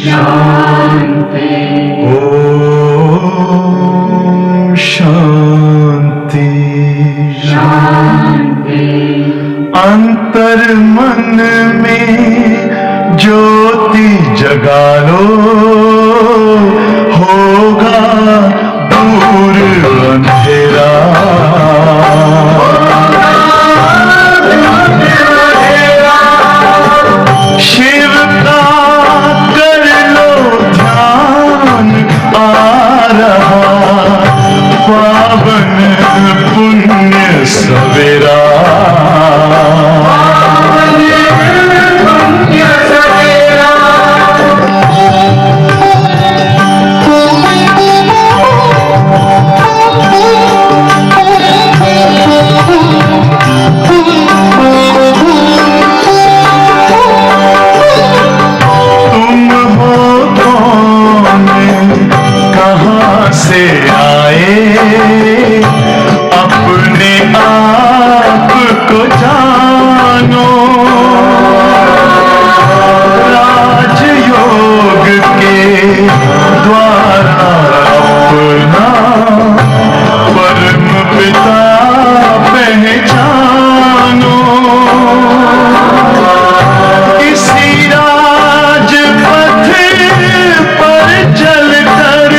शांति। ओम शांति शांति। अंतर मन में ज्योति जगा लो, होगा दूर अंधेरा। शिव का कर लो ध्यान, आ रहा पावन पुण्य सवेरा। से आए अपने आप को जानो, राजयोग के द्वारा अपना परम पिता पहचानो। इसी राजपथ पर चलकर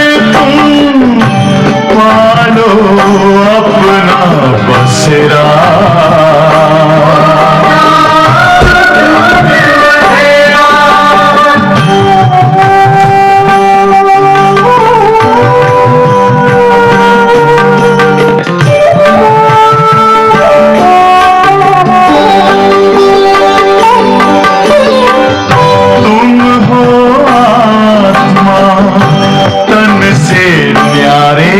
पालो अपना बसेरा। तुम हो आत्मा तन से न्यारे,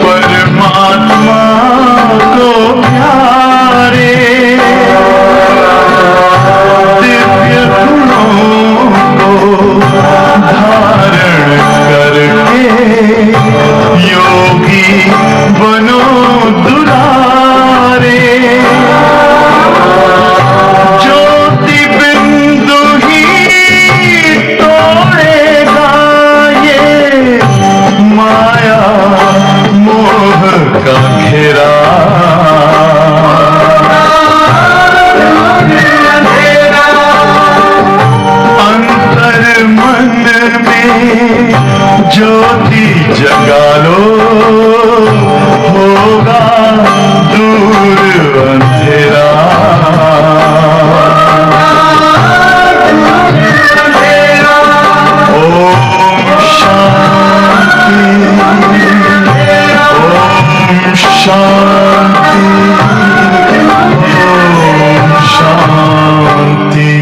परमात्मा को प्यारे। दिव्य गुणों को धारण करके योगी बनो दुलारे। ज्योति बिंदु ही तोड़ेगा ये माया मोह का घेरा। अंतर मन में ज्योति जगा लो, होगा दूर अंधेरा। ओम शांति, ओम शांति, ओम शांति।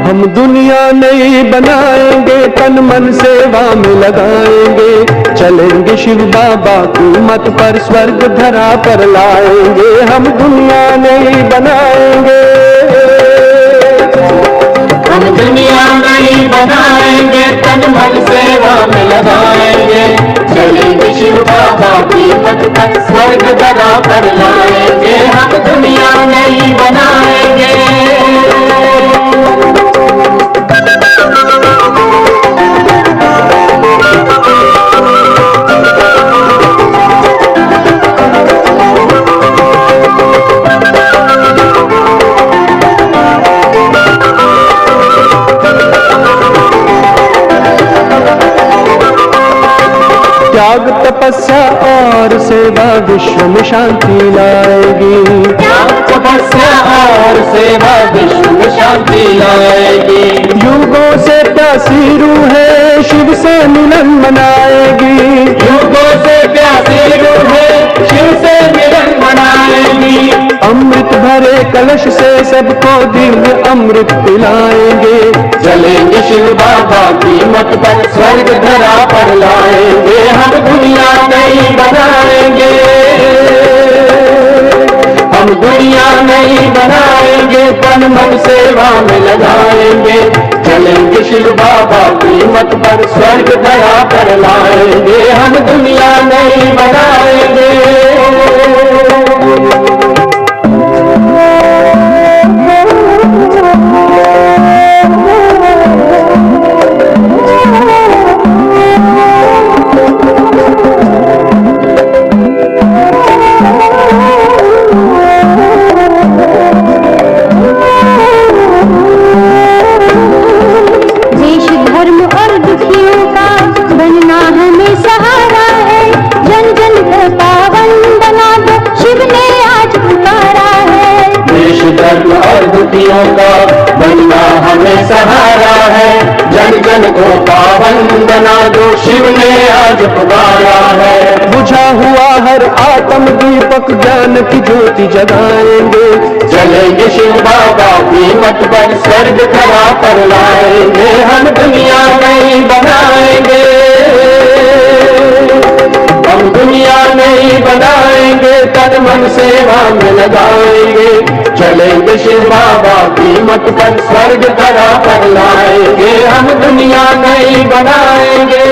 हम दुनिया नहीं बनाएंगे, तन मन सेवा में लगाएंगे। चलेंगे शिव बाबा की मत पर, स्वर्ग धरा पर लाएंगे। हम दुनिया नहीं बनाएंगे, हम दुनिया नहीं बनाएंगे, तन मन सेवा में लगाएंगे। चलेंगे शिव बाबा की मत पर, स्वर्ग धरा पर लाएंगे। हम दुनिया नहीं बनाएंगे। त्याग तपस्या और सेवा विश्व में शांति लाएगी। त्याग तपस्या और सेवा विश्व में शांति लाएगी। युगों से प्यासी रूह है, शिव से मिलन मनाएगी। युगों से प्यासी रूह है, शिव से मिलन मनाएगी। अमृत भरे कलश से सबको दिव्य अमृत पिलाएंगे। चलेंगे शिव बाबा की मत पर, स्वर्ग धरा पर लाएंगे। हम दुनिया नहीं बनाएंगे, हम दुनिया नहीं बनाएंगे, तन मन सेवा में लगाएंगे। चलेंगे शिव बाबा की मत पर, स्वर्ग धरा पर लाएंगे। हम दुनिया नहीं बनाएंगे। देश धर्म और दुखियों का बनना हमें सहारा है। जन जन को पावन बना दो, शिव ने आज पुकारा है। देश धर्म और दुखियों का बनना हमें सहारा है। जन जन को पावन बना दो, शिव ने आज पुकारा है। बुझा हुआ हर आत्म दीपक ज्ञान की ज्योति जगाएंगे। चलेंगे शिव बाबा की मत पर, स्वर्ग धरा पर लाएंगे। हम दुनिया नहीं बनाएंगे, हम दुनिया नहीं बनाएंगे, तन मन सेवा में लगाएंगे। चलेंगे शिव बाबा की मत पर, स्वर्ग धरा पर लाएंगे। हम दुनिया नहीं बनाएंगे।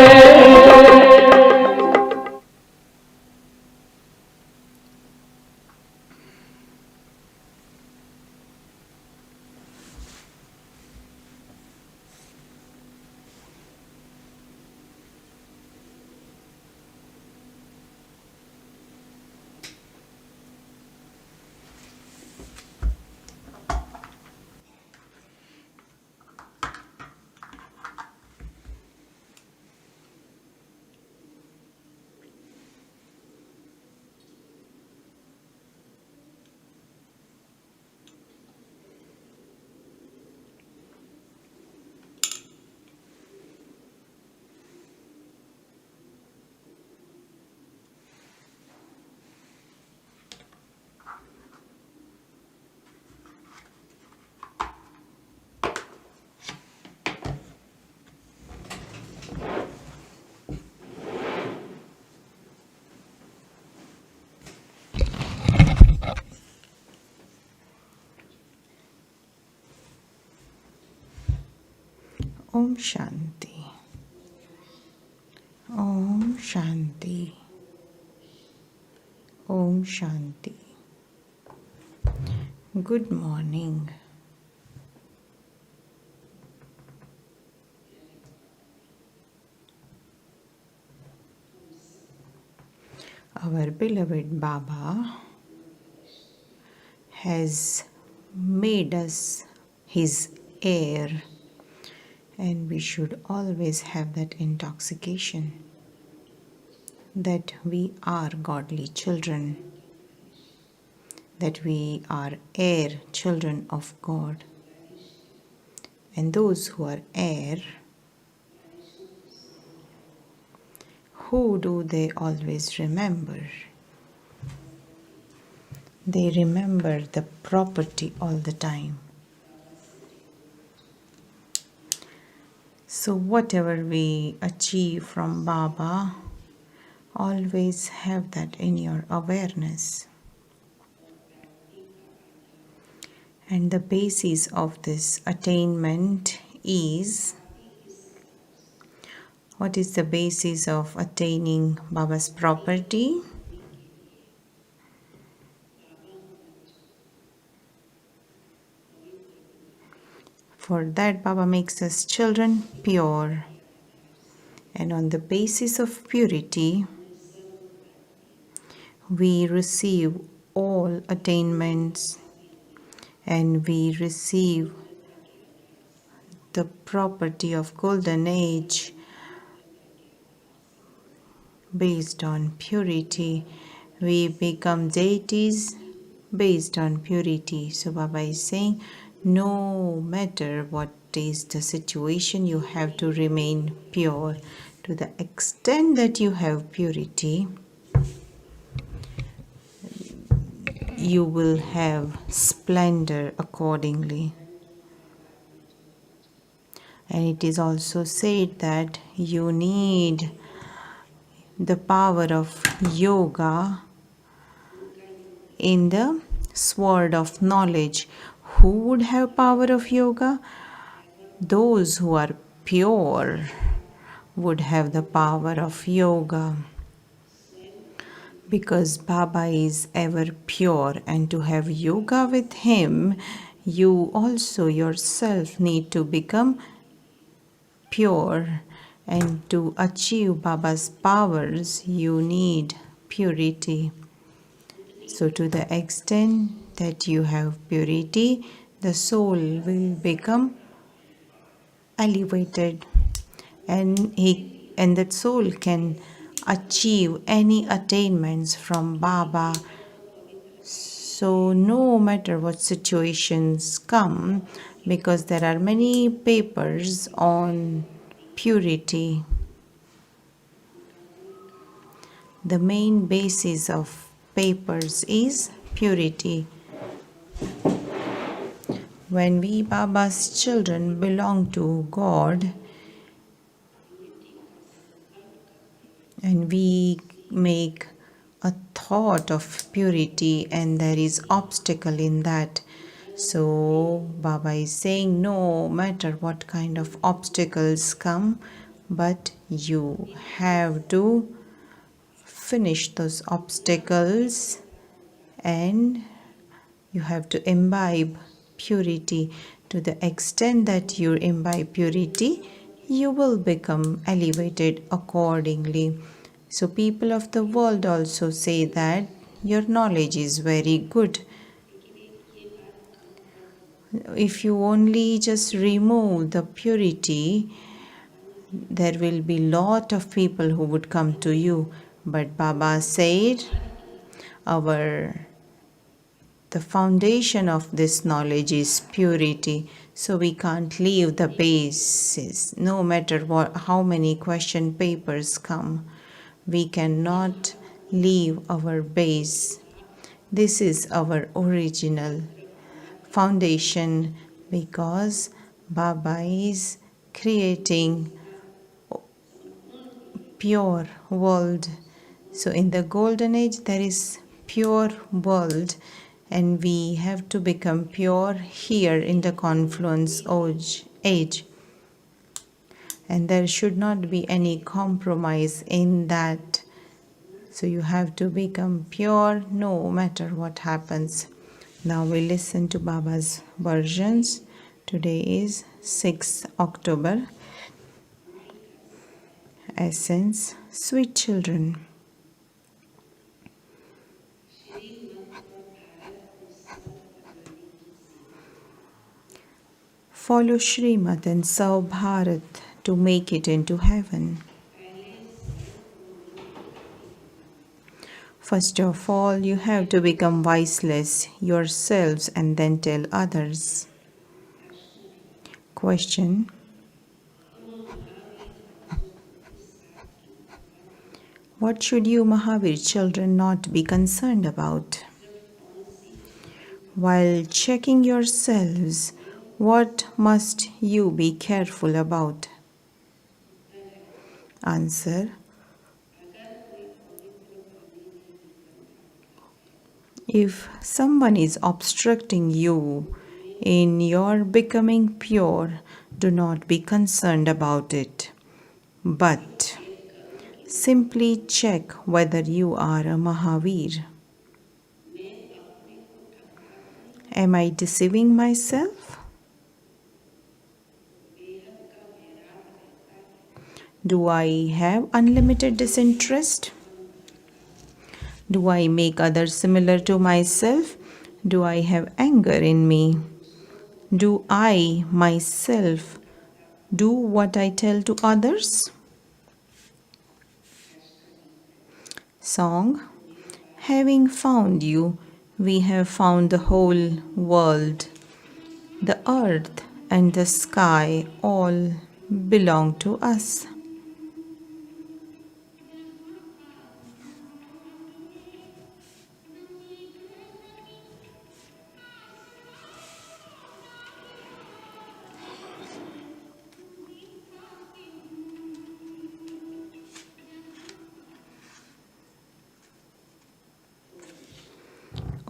Om Shanti, Om Shanti, Om Shanti. Good morning. Our beloved Baba has made us his heir, and we should always have that intoxication that we are godly children, that we are heir children of God. And those who are heir, who do they always remember? They remember the property all the time. So whatever we achieve from Baba, always have that in your awareness. And the basis of this attainment is, what is the basis of attaining Baba's property? For that, Baba makes us children pure. And on the basis of purity, we receive all attainments, and we receive the property of golden age based on purity. We become deities based on purity. So Baba is saying, no matter what is the situation, you have to remain pure. To the extent that you have purity, you will have splendor accordingly. And it is also said that you need the power of yoga in the sword of knowledge. Who would have power of yoga? Those who are pure would have the power of yoga. Because Baba is ever pure, and to have yoga with him, you also yourself need to become pure, and to achieve Baba's powers you need purity. So to the extent that you have purity, the soul will become elevated, and that soul can achieve any attainments from Baba. So no matter what situations come, because there are many papers on purity, the main basis of papers is purity. When we Baba's children belong to God, and we make a thought of purity and there is obstacle in that, so Baba is saying no matter what kind of obstacles come, but you have to finish those obstacles and you have to imbibe purity. To the extent that you imbibe purity, you will become elevated accordingly. So people of the world also say that your knowledge is very good. If you only just remove the purity, there will be lot of people who would come to you. But Baba said, the foundation of this knowledge is purity. So we can't leave the basis. No matter how many question papers come, we cannot leave our base. This is our original foundation, because Baba is creating pure world. So in the golden age there is pure world, and we have to become pure here in the confluence age. And there should not be any compromise in that. So you have to become pure no matter what happens. Now we listen to Baba's versions. Today is 6th October. Essence, sweet children. Follow Srimad and serve Bharat to make it into heaven. First of all, you have to become viceless yourselves and then tell others. Question: what should you Mahavir children not be concerned about? While checking yourselves, what must you be careful about? Answer: if someone is obstructing you in your becoming pure, do not be concerned about it, but simply check whether you are a Mahavir. Am I deceiving myself? Do I have unlimited disinterest? Do I make others similar to myself? Do I have anger in me? Do I myself do what I tell to others? Song: having found you, we have found the whole world. The earth and the sky all belong to us.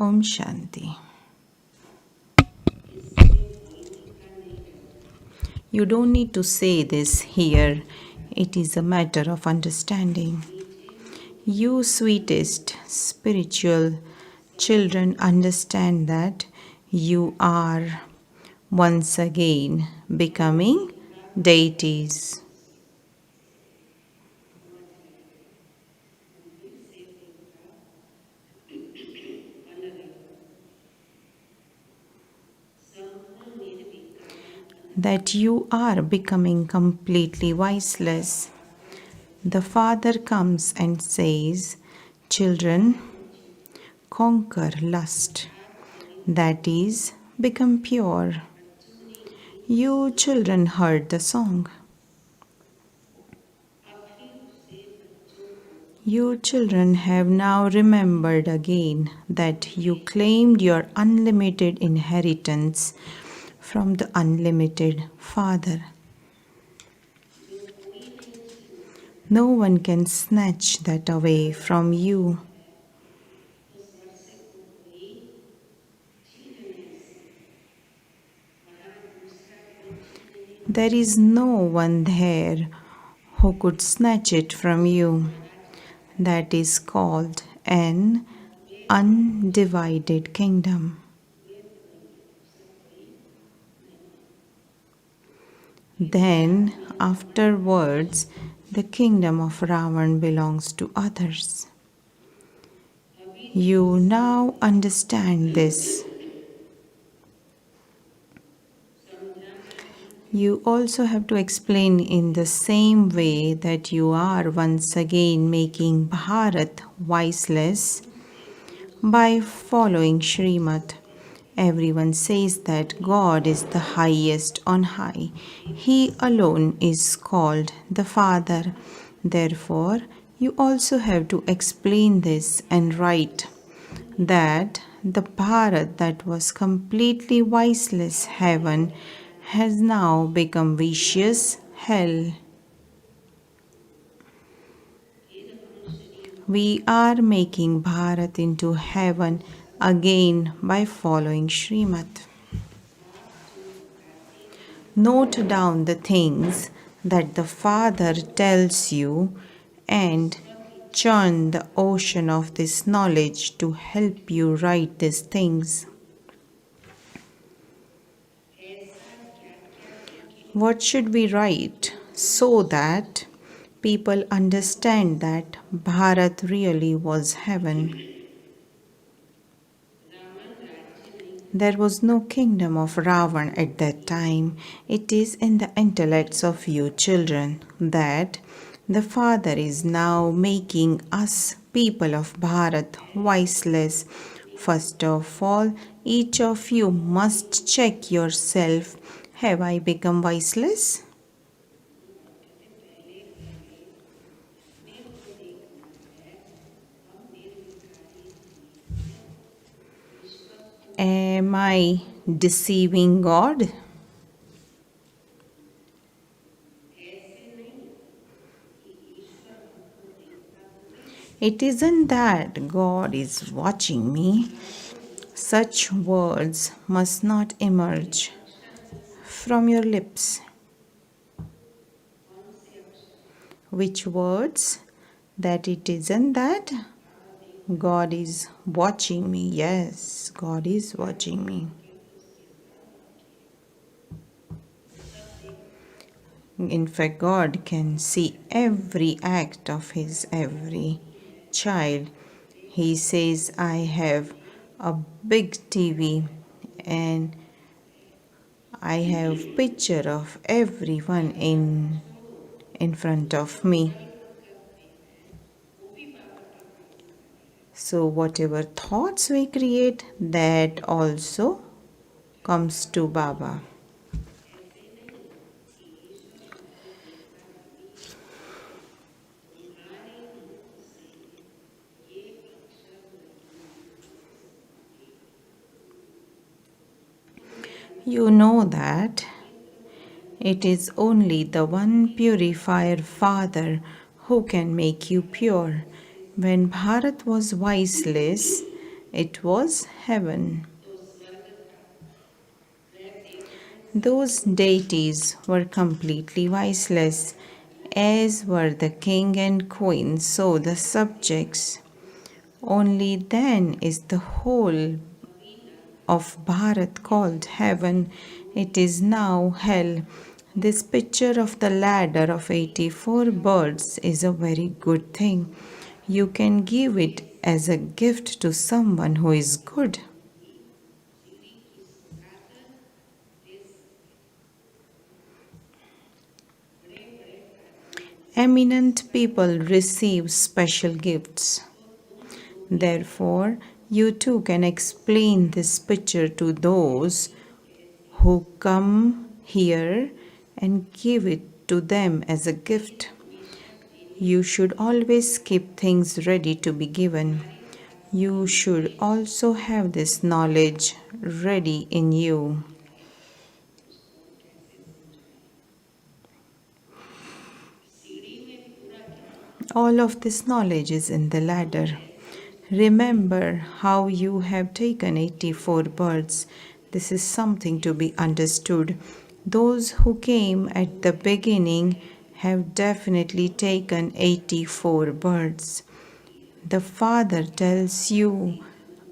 Om Shanti. You don't need to say this here. It is a matter of understanding. You sweetest spiritual children understand that you are once again becoming deities. That you are becoming completely voiceless. The Father comes and says, "Children, conquer lust." That is, become pure. You children heard the song. You children have now remembered again that you claimed your unlimited inheritance from the unlimited Father. No one can snatch that away from you. There is no one there who could snatch it from you. That is called an undivided kingdom. Then, afterwards, the kingdom of Ravan belongs to others. You now understand this. You also have to explain in the same way that you are once again making Bharat voiceless by following Srimad. Everyone says that God is the highest on high. He alone is called the Father. Therefore, you also have to explain this and write that the Bharat that was completely voiceless heaven has now become vicious hell. We are making Bharat into heaven again by following Srimad. Note down the things that the Father tells you and churn the ocean of this knowledge to help you write these things. What should we write so that people understand that Bharat really was heaven? There was no kingdom of Ravan at that time. It is in the intellects of you children that the Father is now making us people of Bharat voiceless. First of all, each of you must check yourself. Have I become voiceless? Am I deceiving God? It isn't that God is watching me. Such words must not emerge from your lips. Which words? That it isn't that God is watching me. Yes, God is watching me. In fact, God can see every act of His every child. He says, I have a big TV and I have picture of everyone in front of me. So whatever thoughts we create, that also comes to Baba. You know that it is only the one purifier Father who can make you pure. When Bharat was voiceless, It was heaven. Those deities were completely voiceless, as were the king and queen, so the subjects. Only then is the whole of Bharat called heaven. It is now hell. This picture of the ladder of 84 birds is a very good thing. You can give it as a gift to someone who is good. Eminent people receive special gifts. Therefore, you too can explain this picture to those who come here and give it to them as a gift. You should always keep things ready to be given. You should also have this knowledge ready in you. All of this knowledge is in the ladder. Remember how you have taken 84 birds. This is something to be understood. Those who came at the beginning have definitely taken 84 birds. The Father tells you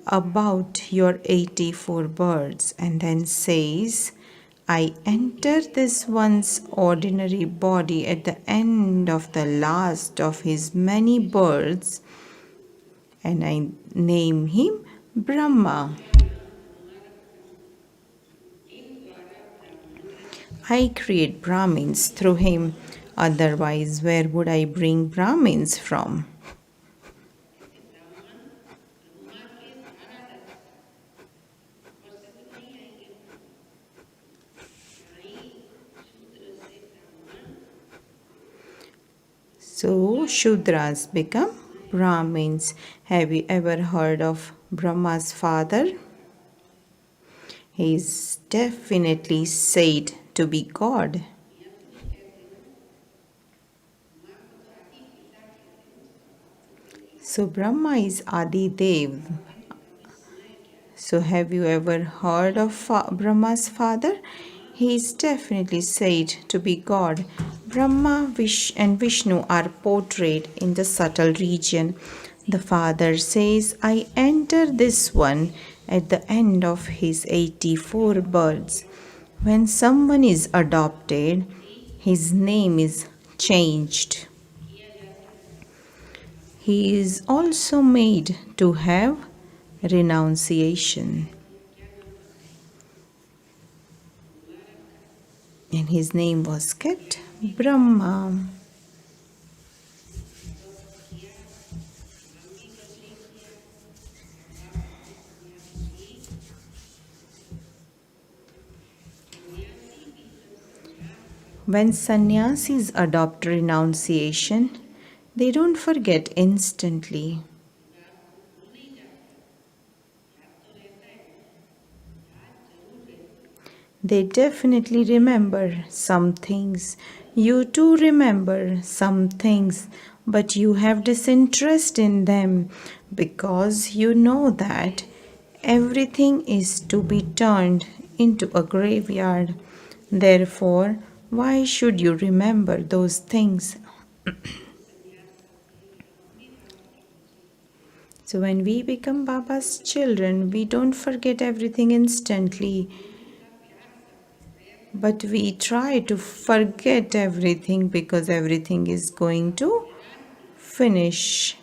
about your 84 birds and then says, I enter this one's ordinary body at the end of the last of his many births, and I name him Brahma. I create Brahmins through him. Otherwise, where would I bring Brahmins from? So, Shudras become Brahmins. Have you ever heard of Brahma's father? He is definitely said to be God. So, Brahma is Adi Dev. So, have you ever heard of Brahma's father? He is definitely said to be God. Brahma and Vishnu are portrayed in the subtle region. The father says, I enter this one at the end of his 84 births. When someone is adopted, his name is changed. He is also made to have renunciation. And his name was kept Brahma. When sannyasis adopt renunciation, they don't forget instantly. They definitely remember some things. You too remember some things, but you have disinterest in them because you know that everything is to be turned into a graveyard. Therefore, why should you remember those things? So, when we become Baba's children, we don't forget everything instantly. But we try to forget everything because everything is going to finish.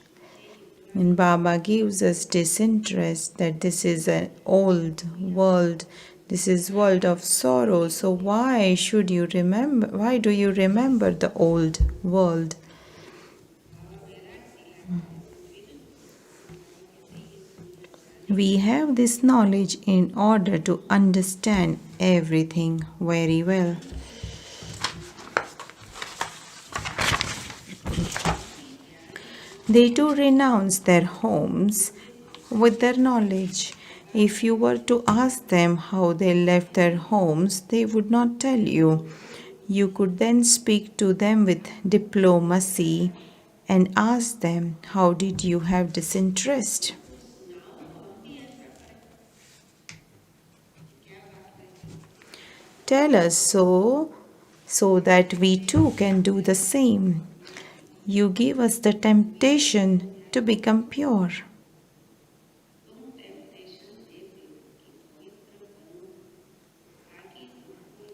And Baba gives us disinterest that this is an old world. This is world of sorrow. So why should you remember? Why do you remember the old world? We have this knowledge in order to understand everything very well. They too renounce their homes with their knowledge. If you were to ask them how they left their homes, they would not tell you. You could then speak to them with diplomacy and ask them, how did you have disinterest? Tell us so that we too can do the same. You give us the temptation to become pure.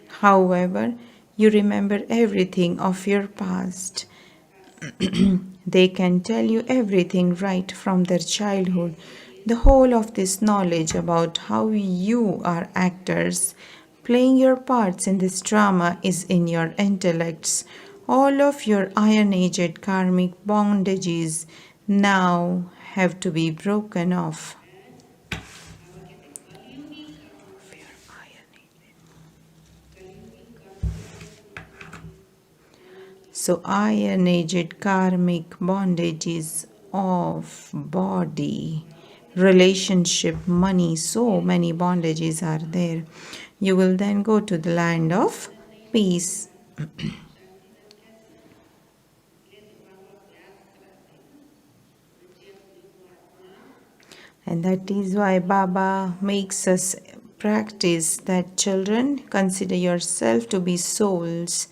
However, you remember everything of your past. They can tell you everything right from their childhood. The whole of this knowledge about how you are actors, playing your parts in this drama is in your intellects. All of your iron aged karmic bondages now have to be broken off. So, iron aged karmic bondages of body, relationship, money, so many bondages are there. You will then go to the land of peace. And that is why Baba makes us practice that, children, consider yourself to be souls,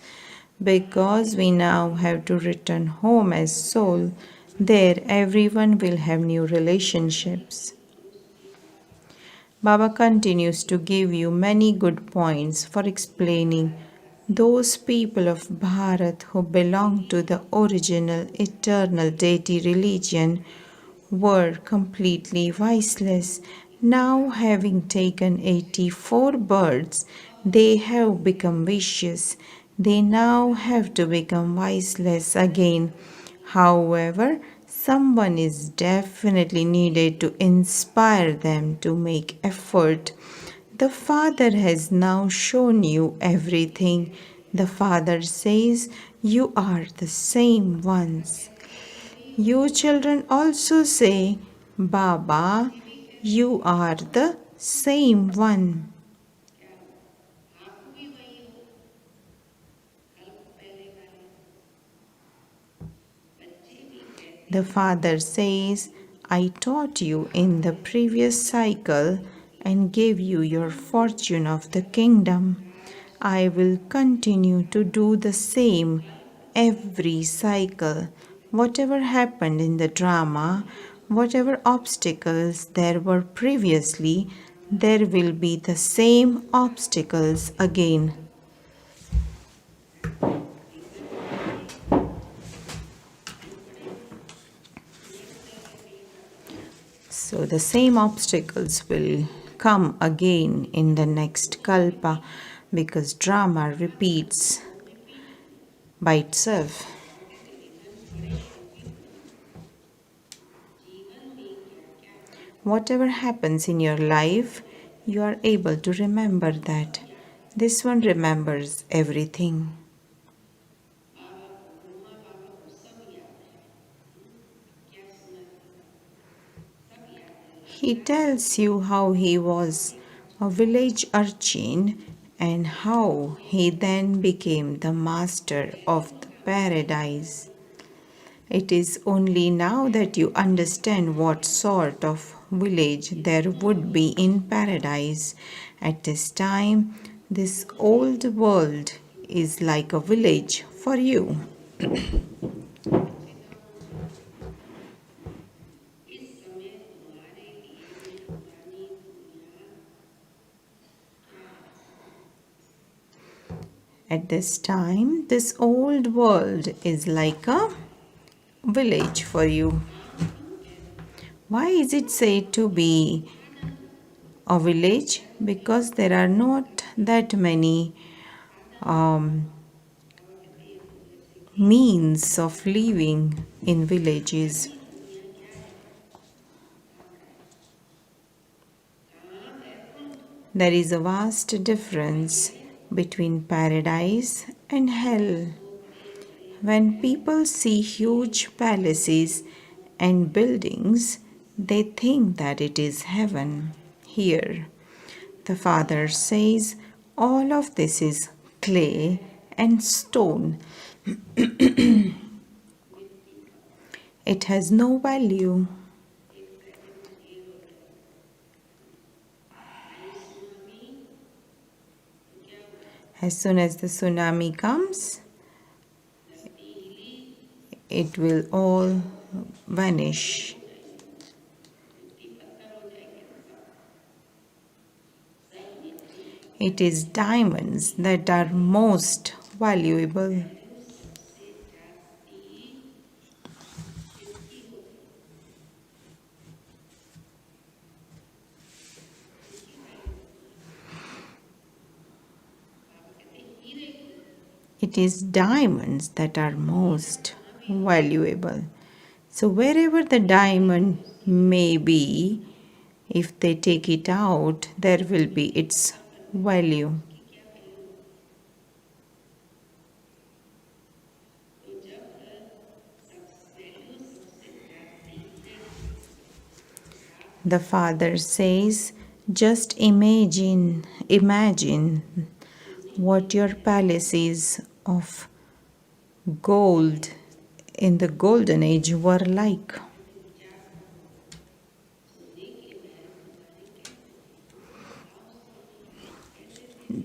because we now have to return home as soul. There everyone will have new relationships. Baba continues to give you many good points for explaining those people of Bharat who belong to the original eternal deity religion were completely viceless. Now, having taken 84 births, they have become vicious. They now have to become viceless again. However, someone is definitely needed to inspire them to make effort. The Father has now shown you everything. The Father says you are the same ones. You children also say, Baba, you are the same one. The Father says, I taught you in the previous cycle and gave you your fortune of the kingdom. I will continue to do the same every cycle. Whatever happened in the drama, whatever obstacles there were previously, there will be the same obstacles again. So the same obstacles will come again in the next kalpa, because drama repeats by itself. Whatever happens in your life, you are able to remember that. This one remembers everything. He tells you how he was a village urchin and how he then became the master of the paradise. It is only now that you understand what sort of village there would be in paradise. At this time, this old world is like a village for you. At this time, this old world is like a village for you. Why is it said to be a village? Because there are not that many means of living in villages. There is a vast difference between paradise and hell. When people see huge palaces and buildings, they think that it is heaven. Here, the Father says, all of this is clay and stone. It has no value. As soon as the tsunami comes, it will all vanish. It is diamonds that are most valuable. It is diamonds that are most valuable. So wherever the diamond may be, if they take it out, there will be its value. The father says, just imagine what your palaces of gold in the golden age were like.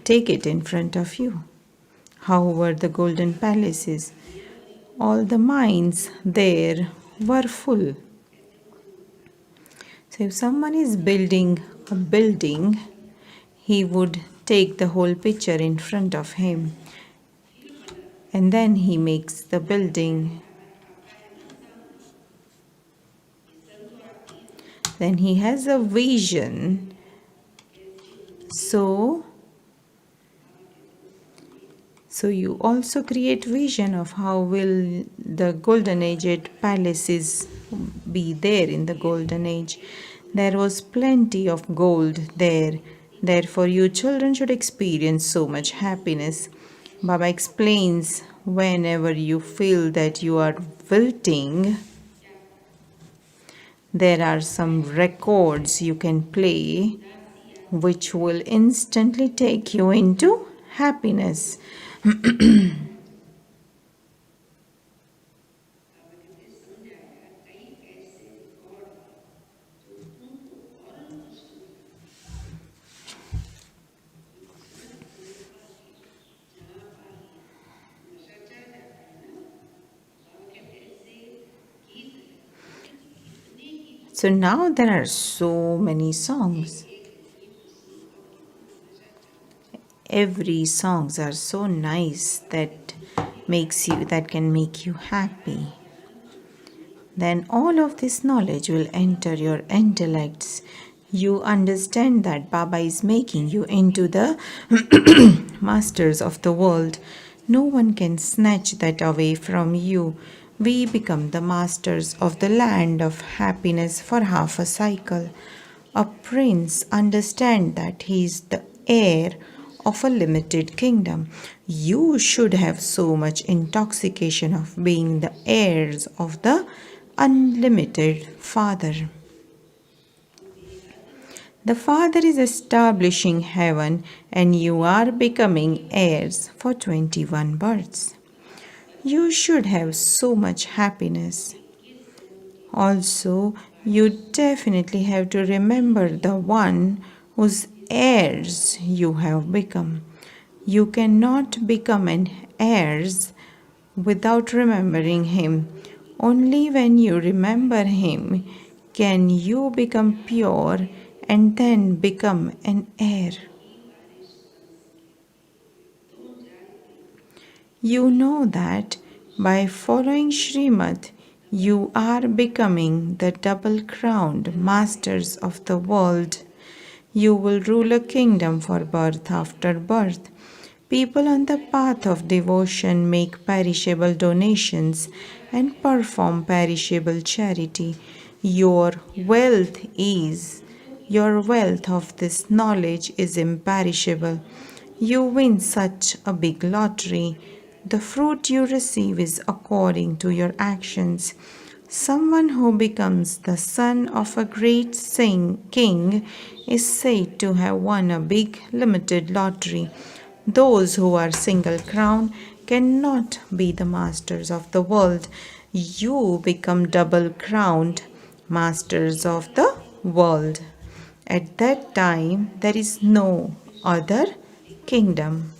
Take it in front of you. How were the golden palaces? All the mines there were full. So if someone is building a building, he would take the whole picture in front of him, and then he makes the building. Then he has a vision. So you also create vision of how will the golden age palaces be there in the golden age. There was plenty of gold there. Therefore, you children should experience so much happiness. Baba explains, whenever you feel that you are wilting, there are some records you can play which will instantly take you into happiness. So now there are so many songs. Every songs are so nice that can make you happy. Then all of this knowledge will enter your intellects. You understand that Baba is making you into the masters of the world. No one can snatch that away from you. We become the masters of the land of happiness for half a cycle. A prince understands that he is the heir of a limited kingdom. You should have so much intoxication of being the heirs of the unlimited Father. The Father is establishing heaven, and you are becoming heirs for 21 births. You should have so much happiness. Also, you definitely have to remember the one whose heirs you have become. You cannot become an heirs without remembering him. Only when you remember him can you become pure and then become an heir. You know that by following Srimad, you are becoming the double-crowned masters of the world. You will rule a kingdom for birth after birth. People on the path of devotion make perishable donations and perform perishable charity. Your wealth of this knowledge is imperishable. You win such a big lottery. The fruit you receive is according to your actions. Someone who becomes the son of a great king is said to have won a big limited lottery. Those who are single crown cannot be the masters of the world. You become double crowned masters of the world. At that time, there is no other kingdom.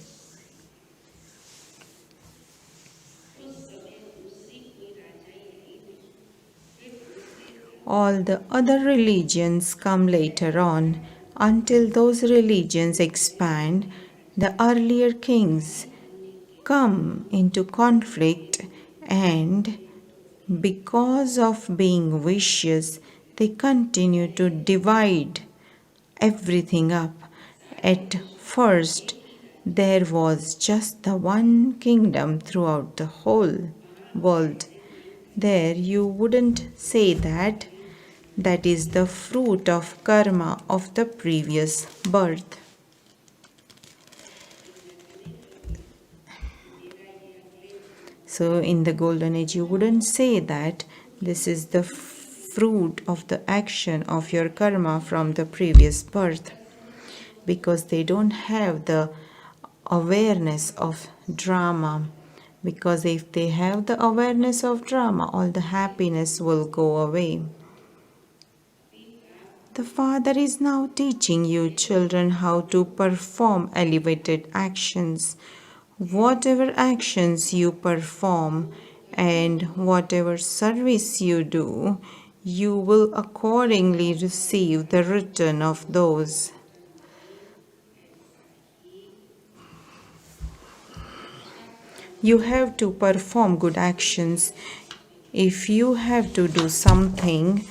All the other religions come later on. Until those religions expand, the earlier kings come into conflict, and because of being vicious, they continue to divide everything up. At first, there was just the one kingdom throughout the whole world. There, you wouldn't say that. That is the fruit of karma of the previous birth. So, in the golden age, you wouldn't say that this is the fruit of the action of your karma from the previous birth, because they don't have the awareness of drama. Because if they have the awareness of drama, all the happiness will go away. The Father is now teaching you children how to perform elevated actions. Whatever actions you perform and whatever service you do, you will accordingly receive the return of those. You have to perform good actions. If you have to do something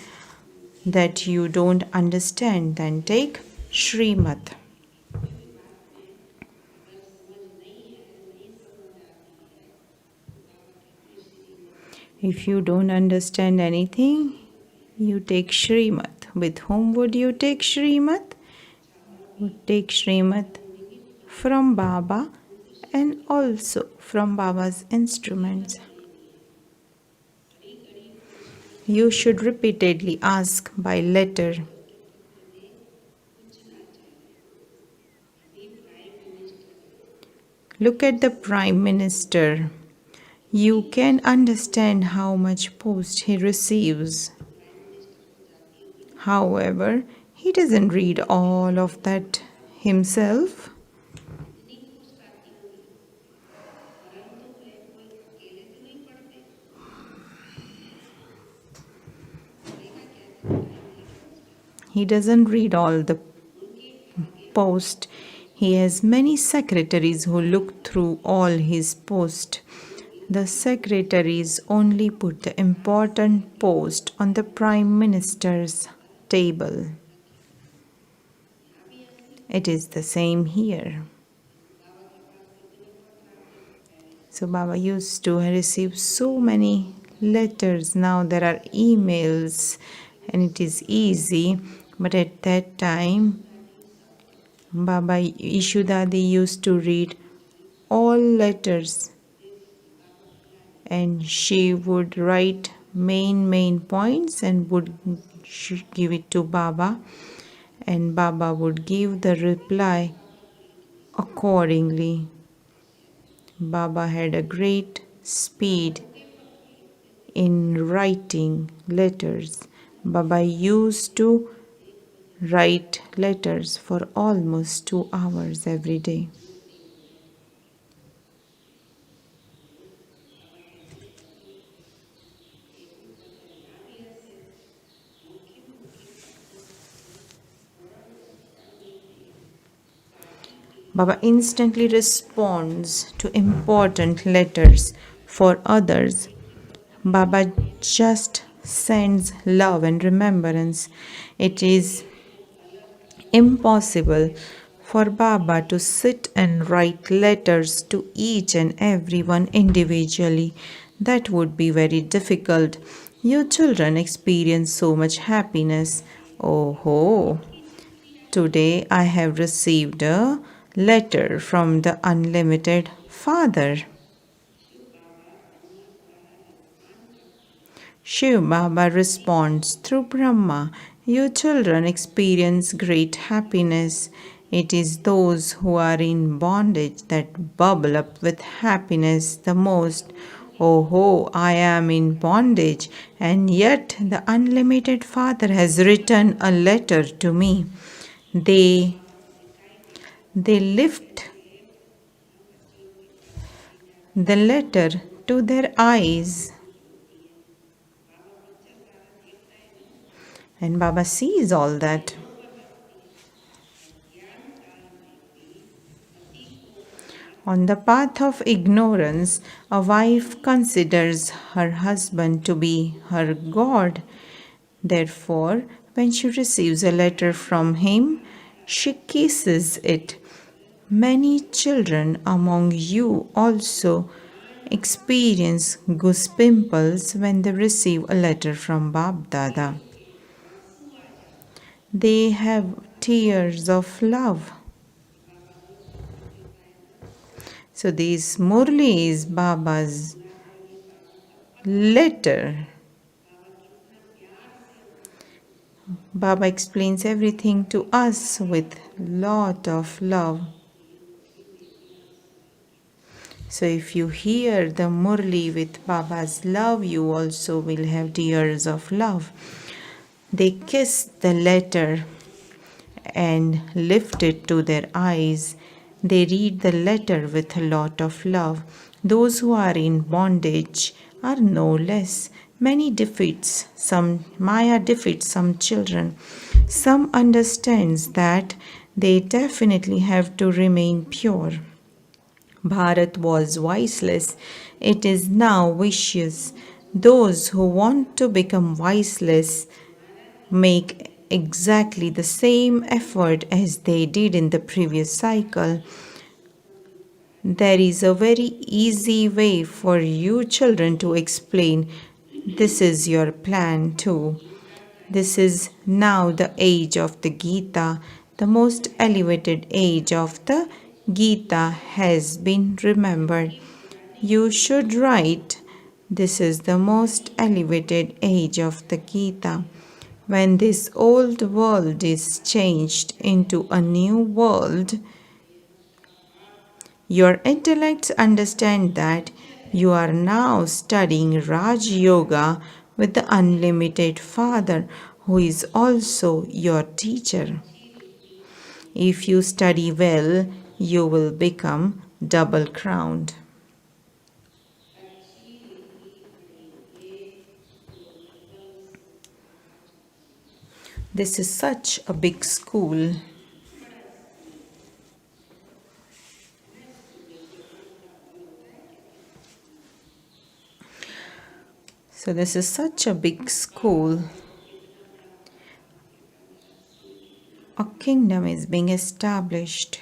that you don't understand, then take Srimad. If you don't understand anything, you take Srimad. With whom would you take Srimad? You take Srimad from Baba and also from Baba's instruments. You should repeatedly ask by letter. Look at the Prime Minister. You can understand how much post he receives. However, he doesn't read all of that himself. He doesn't read all the post. He has many secretaries who look through all his post. The secretaries only put the important post on the Prime Minister's table. It is the same here. So Baba used to receive so many letters. Now there are emails and it is easy. But at that time, Baba Ishudadi used to read all letters and she would write main points and would give it to Baba, and Baba would give the reply accordingly. Baba had a great speed in writing letters. Baba used to write letters for almost 2 hours every day. Baba instantly responds to important letters for others. Baba just sends love and remembrance. It is impossible for Baba to sit and write letters to each and everyone individually. That would be very difficult. You children experience so much happiness. Oh ho! Today I have received a letter from the Unlimited Father. Shiv Baba responds through Brahma. You children experience great happiness. It is those who are in bondage that bubble up with happiness the most. Oh ho, I am in bondage, and yet the Unlimited Father has written a letter to me. They lift the letter to their eyes. And Baba sees all that. On the path of ignorance, a wife considers her husband to be her God. Therefore, when she receives a letter from him, she kisses it. Many children among you also experience goose pimples when they receive a letter from Bab Dada. They have tears of love. So this Murli is Baba's letter. Baba explains everything to us with lot of love. So if you hear the Murli with Baba's love, you also will have tears of love. They kiss the letter and lift it to their eyes. They read the letter with a lot of love. Those who are in bondage are no less. Maya defeats some children. Some understands that they definitely have to remain pure. Bharat was viceless. It is now vicious. Those who want to become viceless make exactly the same effort as they did in the previous cycle. There is a very easy way for you children to explain. This is your plan too. This is now the age of the Gita. The most elevated age of the Gita has been remembered. You should write, this is the most elevated age of the Gita. When this old world is changed into a new world, your intellects understand that you are now studying Raj Yoga with the unlimited Father, who is also your teacher. If you study well, you will become double crowned. This is such a big school. So this is such a big school. A kingdom is being established.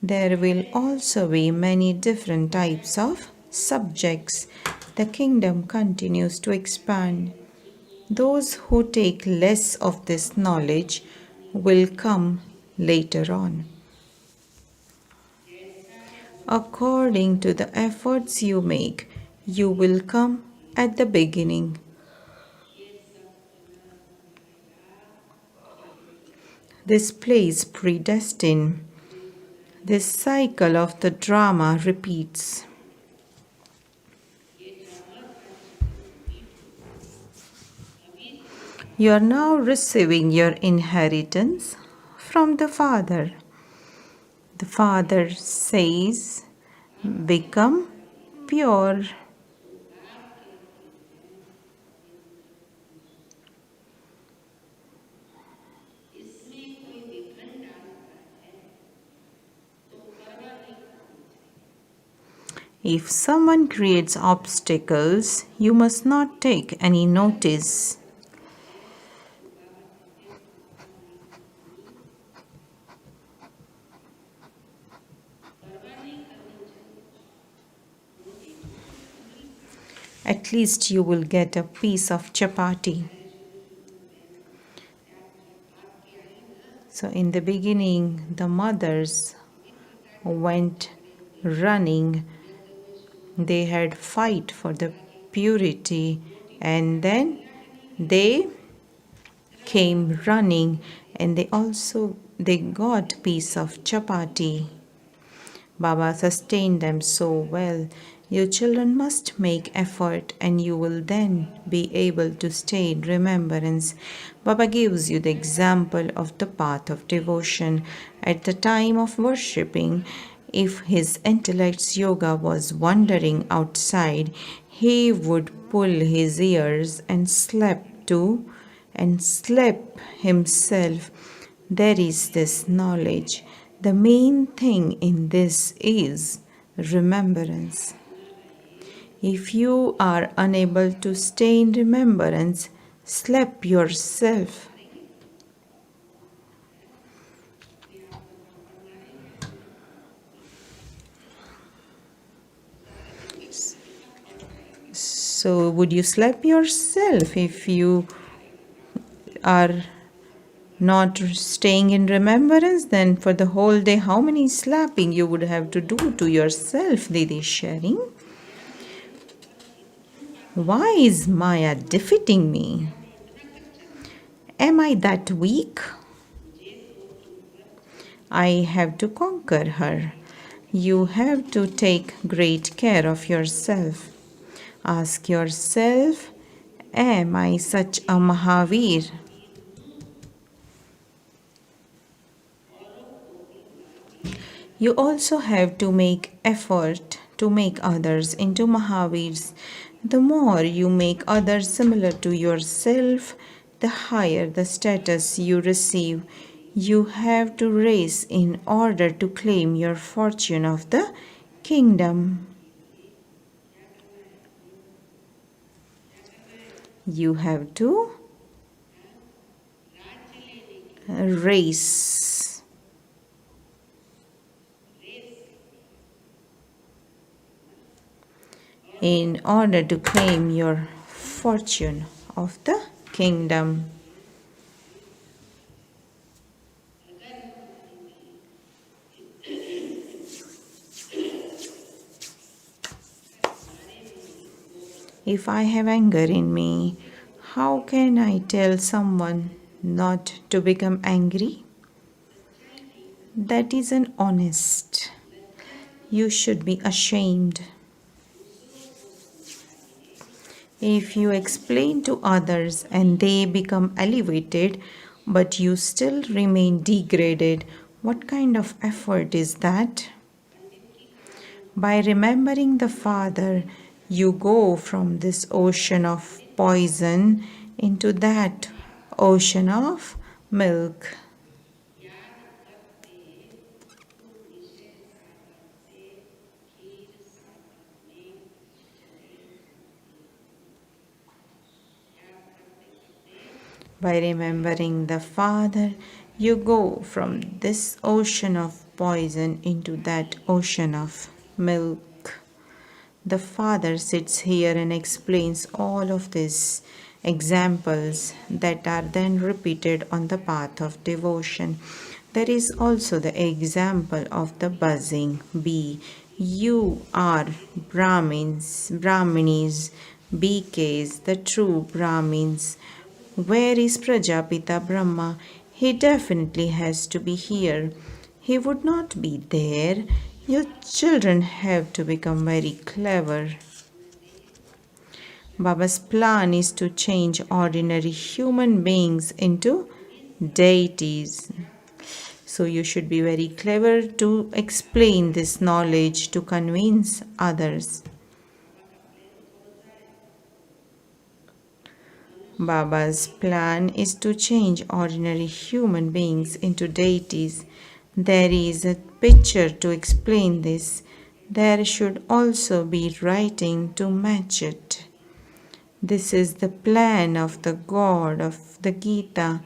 There will also be many different types of subjects. The kingdom continues to expand. Those who take less of this knowledge will come later on. According to the efforts you make, you will come at the beginning. This place predestined. This cycle of the drama repeats. You are now receiving your inheritance from the Father. The Father says, become pure. If someone creates obstacles, you must not take any notice. At least you will get a piece of chapati. So in the beginning, the mothers went running. They had fight for the purity, and then they came running, and they got piece of chapati. Baba sustained them so well. Your children must make effort, and you will then be able to stay in remembrance. Baba gives you the example of the path of devotion. At the time of worshipping, if his intellect's yoga was wandering outside, he would pull his ears and slap to and slap himself. There is this knowledge. The main thing in this is remembrance. If you are unable to stay in remembrance, slap yourself. So, would you slap yourself if you are not staying in remembrance? Then, for the whole day, how many slapping you would have to do to yourself? Didi is sharing. Why is Maya defeating me? Am I that weak? I have to conquer her. You have to take great care of yourself. Ask yourself, am I such a Mahavir? You also have to make effort to make others into Mahavirs. The more you make others similar to yourself, the higher the status you receive. You have to race in order to claim your fortune of the kingdom. You have to race. In order to claim your fortune of the kingdom. If I have anger in me, how can I tell someone not to become angry? That isn't honest. You should be ashamed. If you explain to others and they become elevated, but you still remain degraded, what kind of effort is that? By remembering the Father, you go from this ocean of poison into that ocean of milk. By remembering the Father, you go from this ocean of poison into that ocean of milk. The Father sits here and explains all of these examples that are then repeated on the path of devotion. There is also the example of the buzzing bee. You are Brahminis, BKs, the true Brahmins. Where is Prajapita Brahma? He definitely has to be here. He would not be there. Your children have to become very clever. Baba's plan is to change ordinary human beings into deities. So you should be very clever to explain this knowledge to convince others. Baba's plan is to change ordinary human beings into deities. There is a picture to explain this. There should also be writing to match it. This is the plan of the God of the Gita.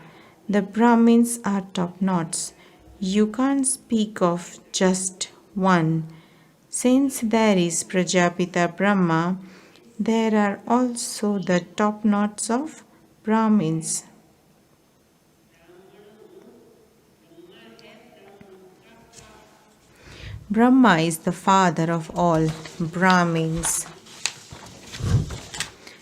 The Brahmins are top-notch. You can't speak of just one. Since there is Prajapita Brahma, there are also the top-notch of Brahmins. Brahma is the father of all Brahmins.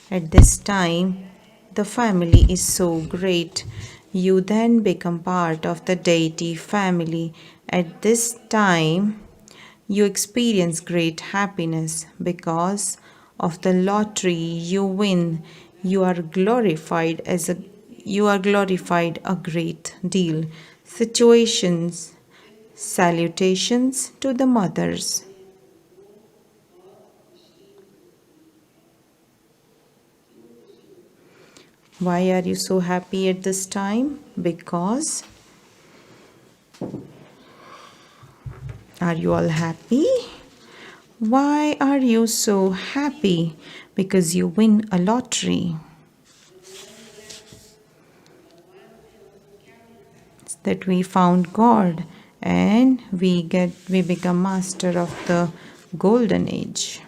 At this time, the family is so great. You then become part of the deity family. At this time, you experience great happiness because of the lottery you win. You are glorified a great deal. Situations, salutations to the mothers. Why are you so happy at this time? Because are you all happy? Why are you so happy? Because you win a lottery. It's that we found God and we become master of the golden age.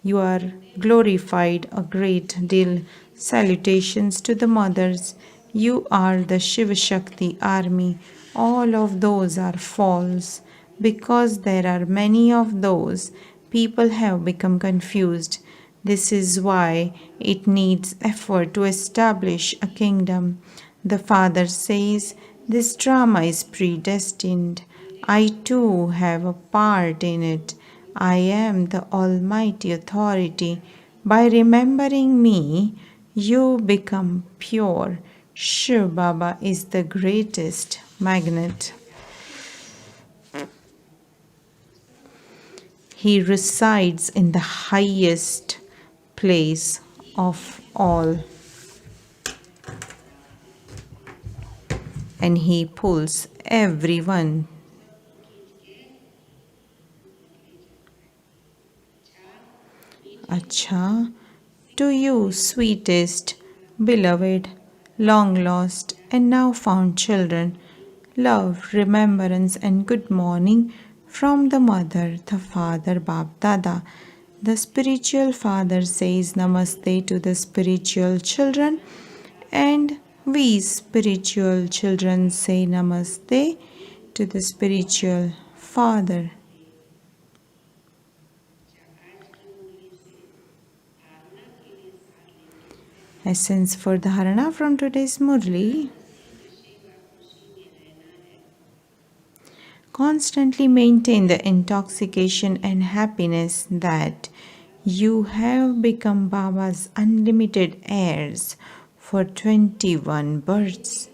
You are glorified a great deal. Salutations to the mothers. You are the Shiva Shakti army. All of those are false. Because there are many of those, people have become confused. This is why it needs effort to establish a kingdom. The Father says, this drama is predestined. I too have a part in it. I am the Almighty Authority. By remembering me, you become pure. Shiv Baba is the greatest magnet. He resides in the highest place of all. And he pulls everyone. Acha, to you, sweetest, beloved, long lost, and now found children, love, remembrance, and good morning from the mother, the father, Bab Dada. The spiritual father says namaste to the spiritual children, and we spiritual children say namaste to the spiritual father. Essence for Dharana from today's Murli. Constantly maintain the intoxication and happiness that you have become Baba's unlimited heirs for 21 births.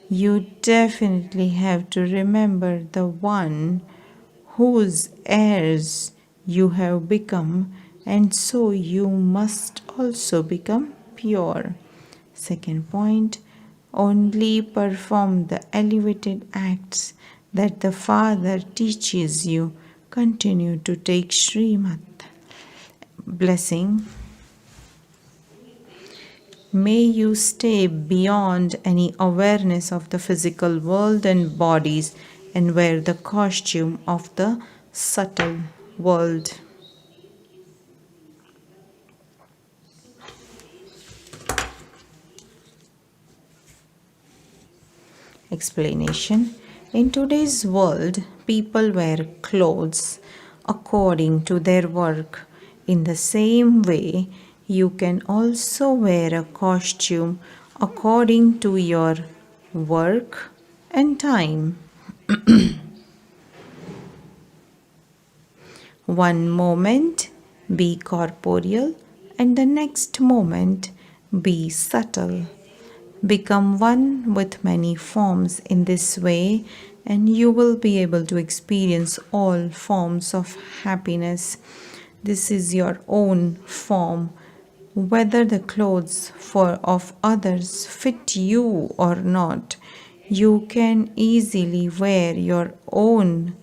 You definitely have to remember the one whose heirs you have become, and so you must also become pure. Second point, only perform the elevated acts that the Father teaches you. Continue to take Srimad. Blessing. May you stay beyond any awareness of the physical world and bodies and wear the costume of the subtle world. Explanation. In today's world, people wear clothes according to their work. In the same way, you can also wear a costume according to your work and time. One moment be corporeal and the next moment be subtle. Become one with many forms in this way, and you will be able to experience all forms of happiness. This is your own form. Whether the clothes of others fit you or not, you can easily wear your own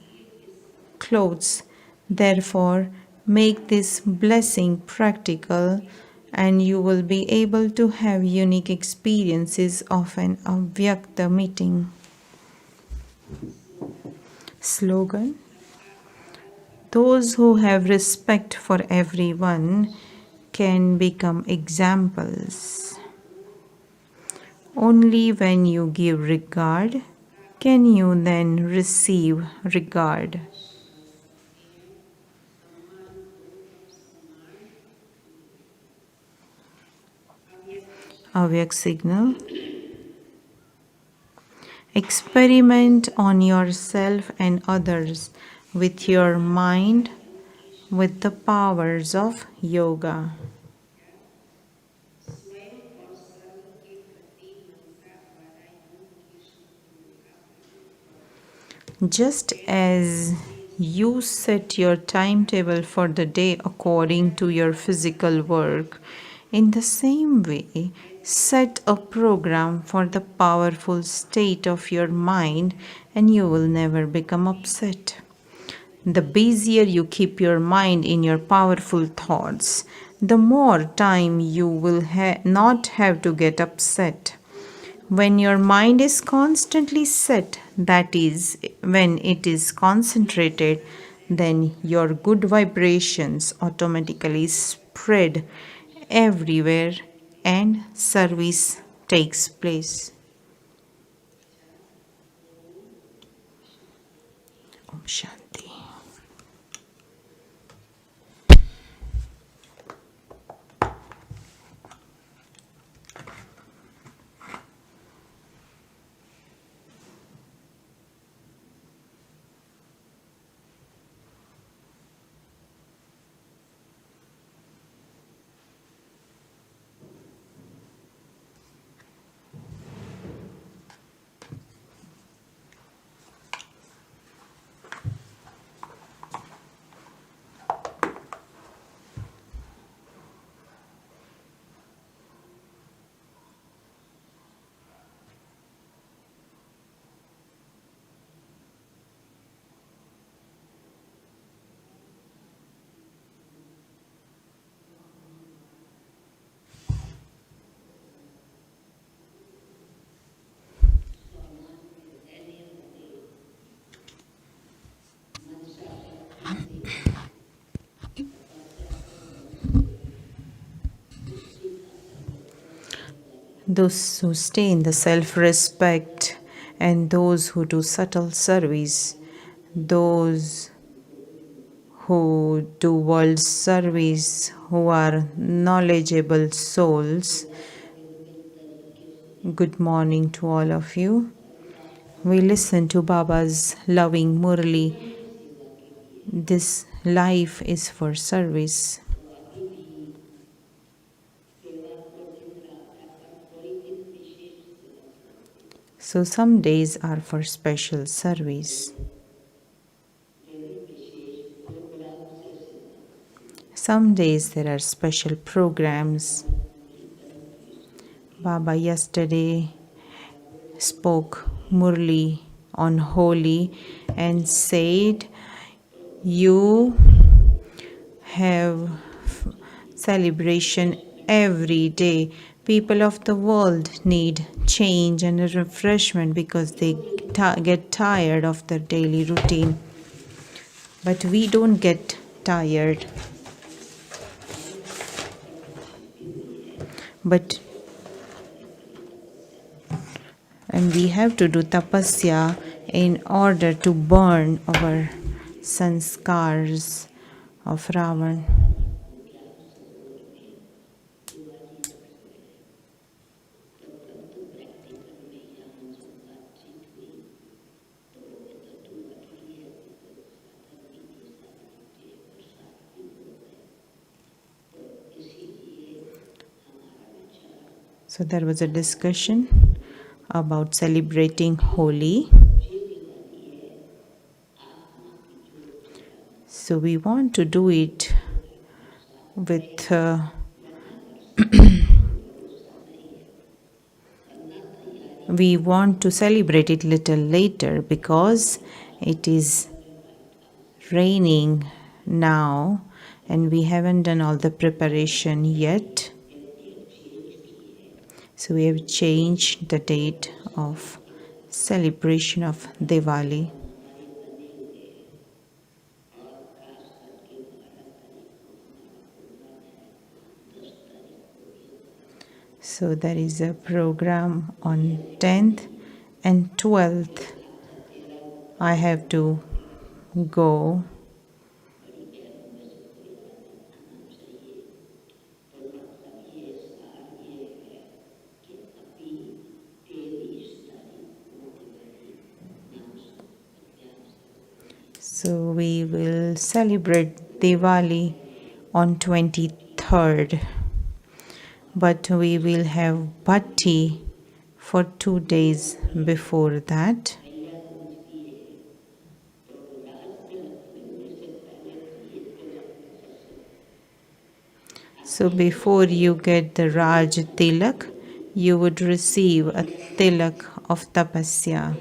clothes. Therefore, make this blessing practical, and you will be able to have unique experiences of an Avyakta meeting. Slogan. Those who have respect for everyone can become examples. Only when you give regard can you then receive regard. Avyak signal. Experiment on yourself and others with your mind with the powers of yoga. Just as you set your timetable for the day according to your physical work, In the same way, set a program for the powerful state of your mind and you will never become upset. The busier you keep your mind in your powerful thoughts, the more time you will not have to get upset. When your mind is constantly set, that is, when it is concentrated, then your good vibrations automatically spread everywhere and service takes place. Om Shanti. Those who stay in the self-respect and those who do subtle service, those who do world service, who are knowledgeable souls. Good morning to all of you. We listen to Baba's loving Murli. This life is for service. So some days are for special service. Some days there are special programs. Baba yesterday spoke Murli on Holi and said, you have celebration every day. People of the world need change and a refreshment because they get tired of their daily routine. But we don't get tired. And we have to do tapasya in order to burn our sanskars of Ravan. So there was a discussion about celebrating Holi. So we want to do it with we want to celebrate it little later because it is raining now and we haven't done all the preparation yet. So we have changed the date of celebration of Diwali. So there is a program on 10th and 12th. I have to go. So we will celebrate Diwali on 23rd. But we will have bhatti for 2 days before that. So before you get the Raj Tilak, you would receive a Tilak of Tapasya.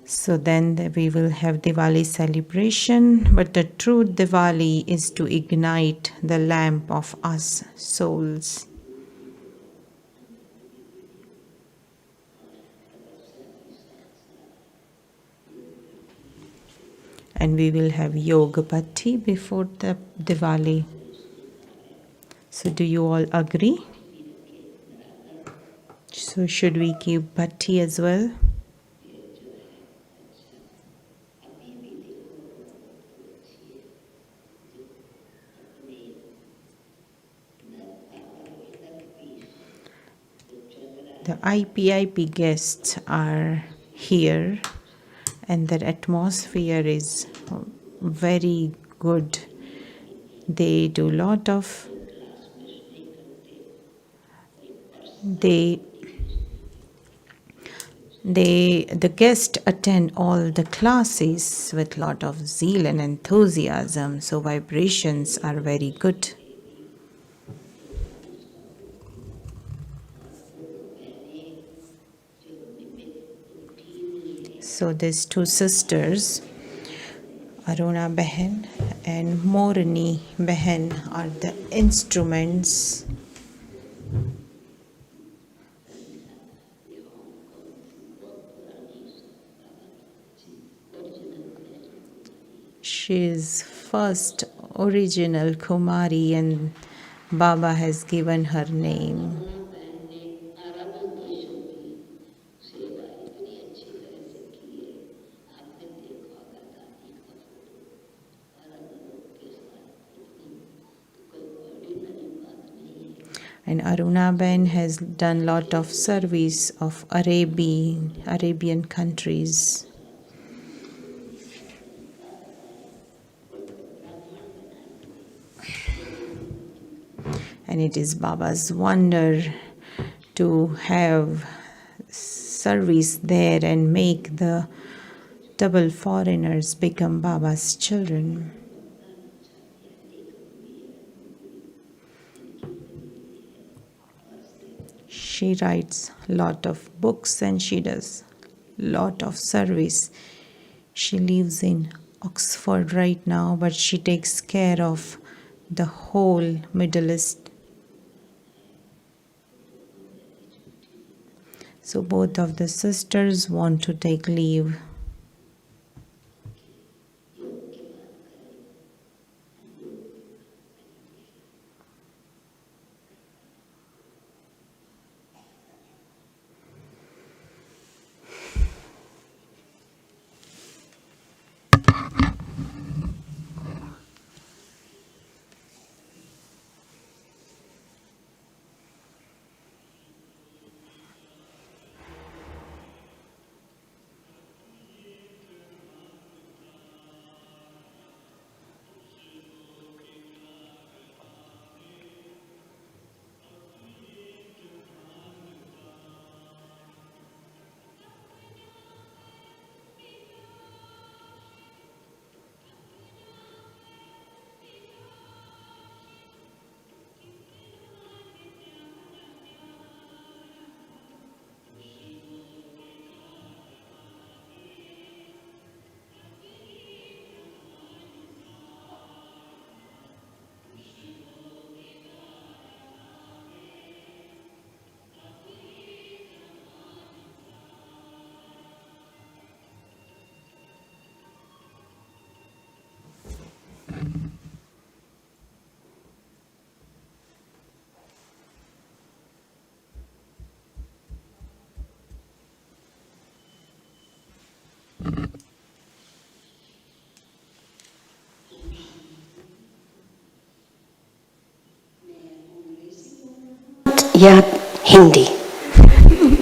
So then we will have Diwali celebration, but the true Diwali is to ignite the lamp of us souls. And we will have Yoga Bhatti before the Diwali. So do you all agree? So should we keep Bhatti as well? The IPIP guests are here and their atmosphere is very good. They do a lot of the guests attend all the classes with lot of zeal and enthusiasm, so vibrations are very good. So these two sisters, Aruna Behan and Murli Behan, are the instruments. She is first original Kumari and Baba has given her name. And Arunaben has done lot of service of Arabian countries. And it is Baba's wonder to have service there and make the double foreigners become Baba's children. She writes lot of books and she does lot of service. She lives in Oxford right now, but she takes care of the whole Middle East. So both of the sisters want to take leave. या हिंदी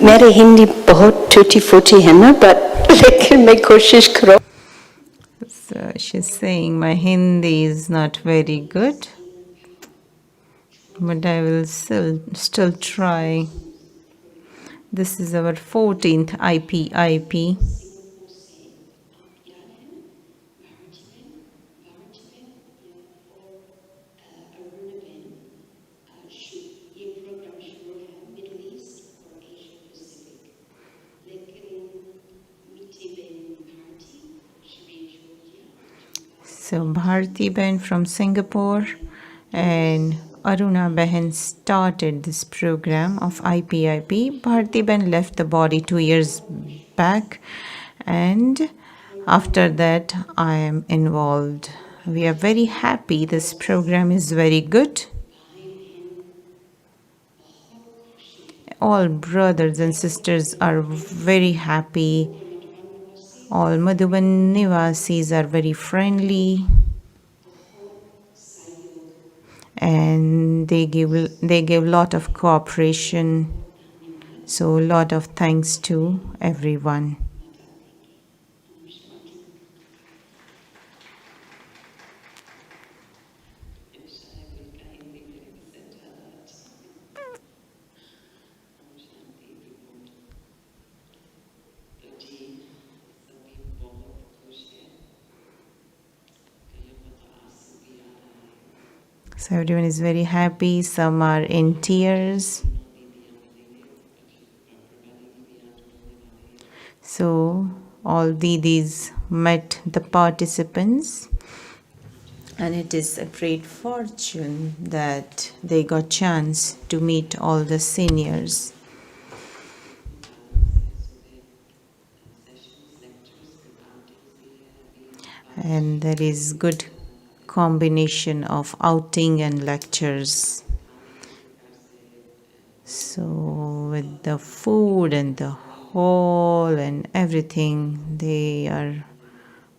मेरी हिंदी बहुत टूटी फूटी है ना, but लेकिन मैं कोशिश करो. So she's saying my Hindi is not very good, but I will still try. This is our 14th IPIP. So Bharti Ben from Singapore and Aruna Behan started this program of IPIP. Bharti Ben left the body 2 years back, and after that I am involved. We are very happy. This program is very good. All brothers and sisters are very happy. All Madhuban Nivasis are very friendly, and they give lot of cooperation. So lot of thanks to everyone. So everyone is very happy. Some are in tears. So all Didis met the participants, and it is a great fortune that they got chance to meet all the seniors. And there is good combination of outing and lectures. So with the food and the hall and everything, they are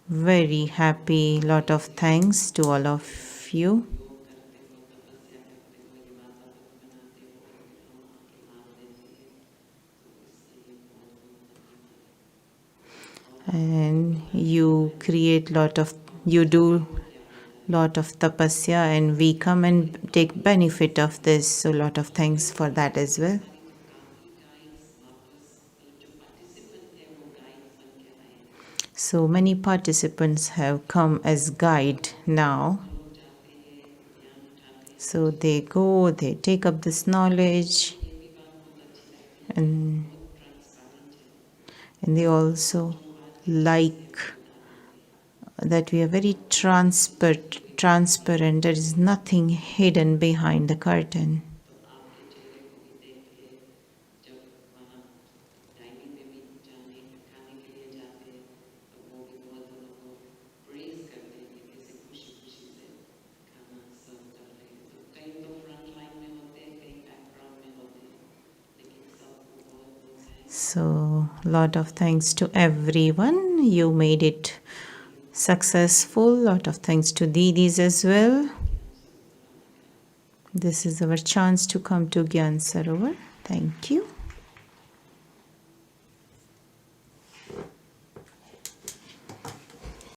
very happy. Lot of thanks to all of you. And you do lot of tapasya, and we come and take benefit of this. So lot of thanks for that as well. So many participants have come as guide now. So they go, they take up this knowledge, and they also like that we are very transparent. There is nothing hidden behind the curtain. So lot of thanks to everyone. You made it successful. Lot of thanks to Didis as well. This is our chance to come to Gyan Sarovar. Thank you.